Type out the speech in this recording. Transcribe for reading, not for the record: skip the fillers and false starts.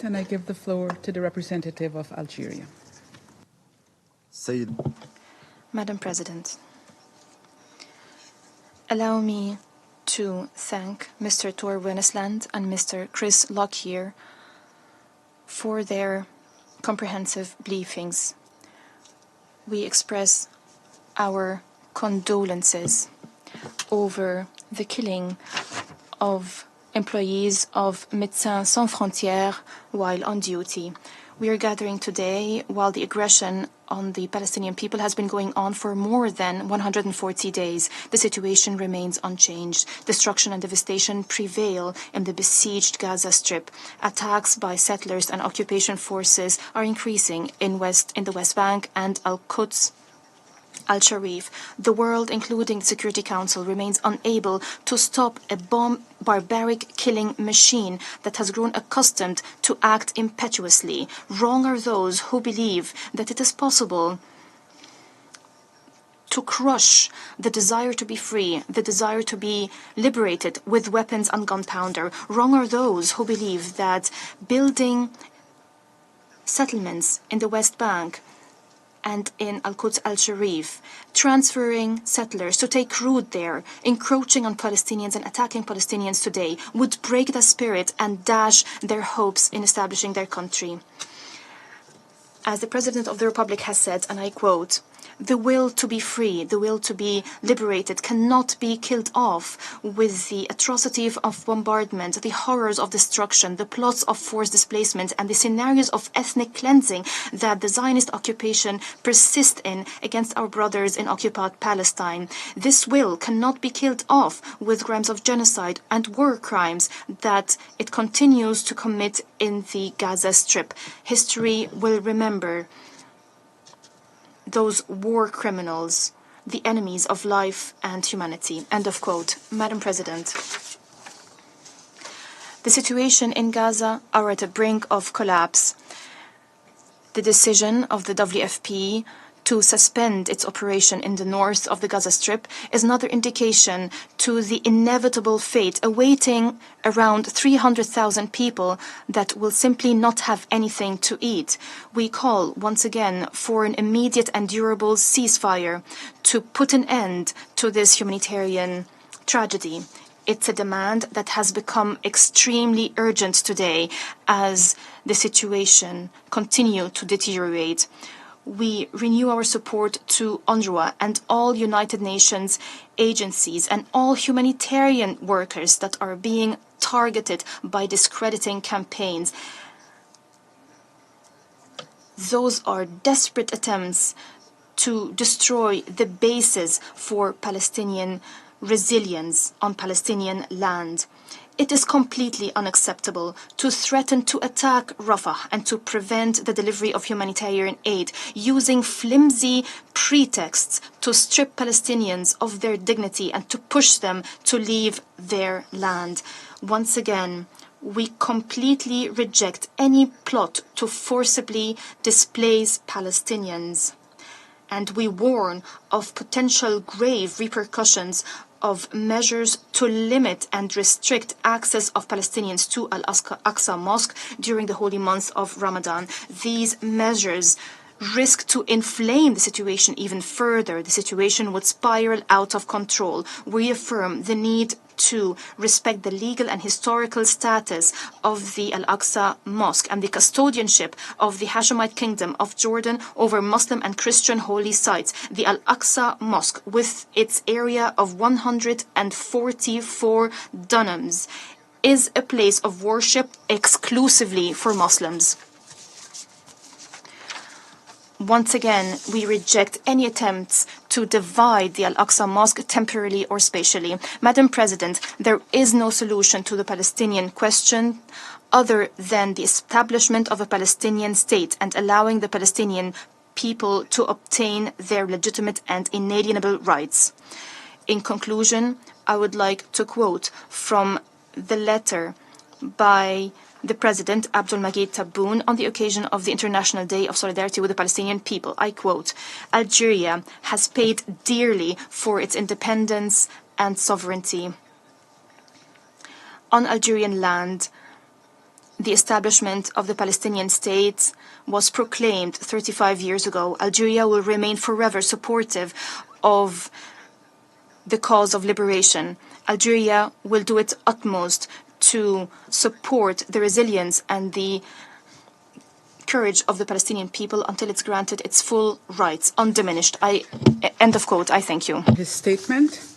Then I give the floor to the representative of Algeria. Madam President, allow me to thank Mr. Tor Wennesland and Mr. Chris Lockyer for their comprehensive briefings. We express our condolences over the killing of employees of Médecins Sans Frontières while on duty. We are gathering today while the aggression on the Palestinian people has been going on for more than 140 days. The situation remains unchanged. Destruction and devastation prevail in the besieged Gaza Strip. Attacks by settlers and occupation forces are increasing in the West Bank and Al-Quds, Al-Sharif. The world, including the Security Council, remains unable to stop a barbaric killing machine that has grown accustomed to act impetuously. Wrong are those who believe that it is possible to crush the desire to be free, the desire to be liberated with weapons and gunpowder. Wrong are those who believe that building settlements in the West Bank and in Al-Quds Al-Sharif, transferring settlers to take root there, encroaching on Palestinians and attacking Palestinians today, would break the spirit and dash their hopes in establishing their country. As the President of the Republic has said, and I quote, "The will to be free, the will to be liberated cannot be killed off with the atrocity of bombardment, the horrors of destruction, the plots of forced displacement, and the scenarios of ethnic cleansing that the Zionist occupation persists in against our brothers in occupied Palestine. This will cannot be killed off with crimes of genocide and war crimes that it continues to commit in the Gaza Strip. History will remember those war criminals, the enemies of life and humanity." End of quote. Madam President, the situation in Gaza are at the brink of collapse. The decision of the WFP to suspend its operation in the north of the Gaza Strip is another indication to the inevitable fate awaiting around 300,000 people that will simply not have anything to eat. We call once again for an immediate and durable ceasefire to put an end to this humanitarian tragedy. It's a demand that has become extremely urgent today as the situation continues to deteriorate. We renew our support to UNRWA and all United Nations agencies and all humanitarian workers that are being targeted by discrediting campaigns. Those are desperate attempts to destroy the basis for Palestinian resilience on Palestinian land. It is completely unacceptable to threaten to attack Rafah and to prevent the delivery of humanitarian aid using flimsy pretexts to strip Palestinians of their dignity and to push them to leave their land. Once again, we completely reject any plot to forcibly displace Palestinians, and we warn of potential grave repercussions of measures to limit and restrict access of Palestinians to Al-Aqsa Mosque during the holy month of Ramadan. These measures risk to inflame the situation even further. The situation would spiral out of control. We affirm the need to respect the legal and historical status of the Al-Aqsa Mosque and the custodianship of the Hashemite Kingdom of Jordan over Muslim and Christian holy sites. The Al-Aqsa Mosque, with its area of 144 dunams, is a place of worship exclusively for Muslims. Once again, we reject any attempts to divide the Al-Aqsa Mosque temporarily or spatially. Madam President, there is no solution to the Palestinian question other than the establishment of a Palestinian state and allowing the Palestinian people to obtain their legitimate and inalienable rights. In conclusion, I would like to quote from the letter by the President, Abdul Majid Tebboune, on the occasion of the International Day of Solidarity with the Palestinian people. I quote, "Algeria has paid dearly for its independence and sovereignty. On Algerian land, the establishment of the Palestinian state was proclaimed 35 years ago, Algeria will remain forever supportive of the cause of liberation. Algeria will do its utmost to support the resilience and the courage of the Palestinian people until it's granted its full rights, undiminished. End of quote. I thank you. His statement.